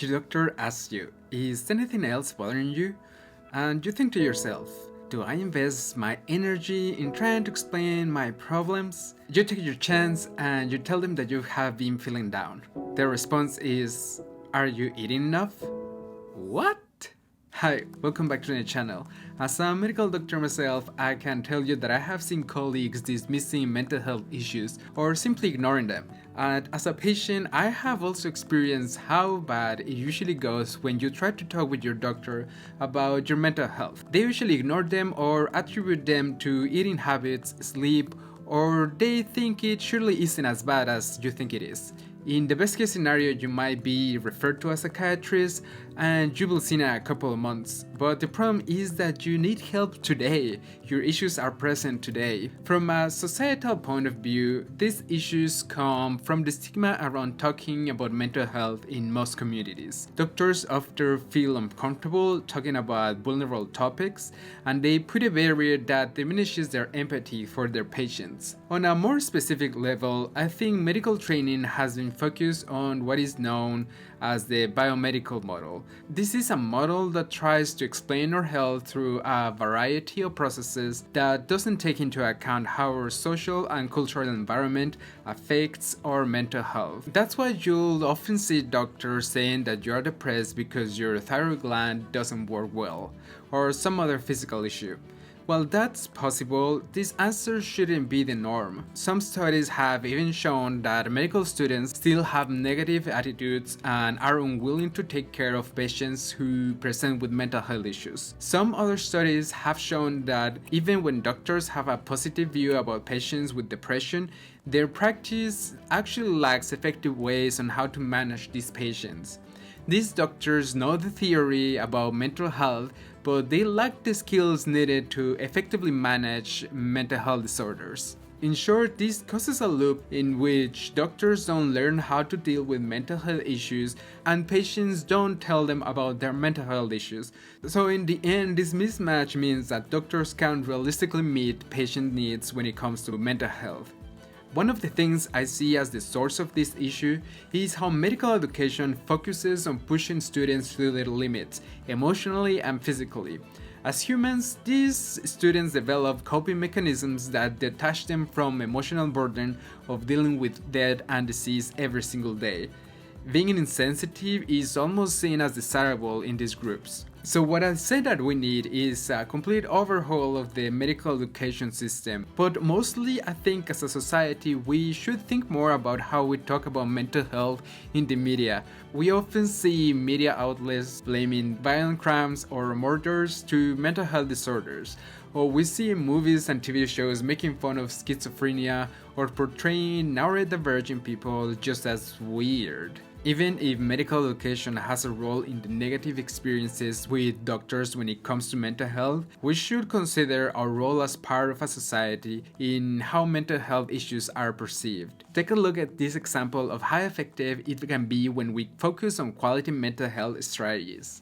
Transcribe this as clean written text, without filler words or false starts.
Your doctor asks you, is anything else bothering you? And you think to yourself, do I invest my energy in trying to explain my problems? You take your chance and you tell them that you have been feeling down. Their response is, are you eating enough? What? Hi, welcome back to the channel. As a medical doctor myself, I can tell you that I have seen colleagues dismissing mental health issues or simply ignoring them. And as a patient, I have also experienced how bad it usually goes when you try to talk with your doctor about your mental health. They usually ignore them or attribute them to eating habits, sleep, or they think it surely isn't as bad as you think it is. In the best case scenario, you might be referred to a psychiatrist and you will see in a couple of months. But the problem is that you need help today. Your issues are present today. From a societal point of view, these issues come from the stigma around talking about mental health in most communities. Doctors often feel uncomfortable talking about vulnerable topics, and they put a barrier that diminishes their empathy for their patients. On a more specific level, I think medical training has been focused on what is known as the biomedical model. This is a model that tries to explain our health through a variety of processes that doesn't take into account how our social and cultural environment affects our mental health. That's why you'll often see doctors saying that you're depressed because your thyroid gland doesn't work well, or some other physical issue. While that's possible, this answer shouldn't be the norm. Some studies have even shown that medical students still have negative attitudes and are unwilling to take care of patients who present with mental health issues. Some other studies have shown that even when doctors have a positive view about patients with depression, their practice actually lacks effective ways on how to manage these patients. These doctors know the theory about mental health, but they lack the skills needed to effectively manage mental health disorders. In short, this causes a loop in which doctors don't learn how to deal with mental health issues and patients don't tell them about their mental health issues. So in the end, this mismatch means that doctors can't realistically meet patient needs when it comes to mental health. One of the things I see as the source of this issue is how medical education focuses on pushing students to their limits, emotionally and physically. As humans, these students develop coping mechanisms that detach them from emotional burden of dealing with death and disease every single day. Being insensitive is almost seen as desirable in these groups. So what I say that we need is a complete overhaul of the medical education system. But mostly I think as a society we should think more about how we talk about mental health in the media. We often see media outlets blaming violent crimes or murders to mental health disorders. Or we see movies and TV shows making fun of schizophrenia or portraying neurodivergent people just as weird. Even if medical education has a role in the negative experiences with doctors when it comes to mental health, we should consider our role as part of a society in how mental health issues are perceived. Take a look at this example of how effective it can be when we focus on quality mental health strategies.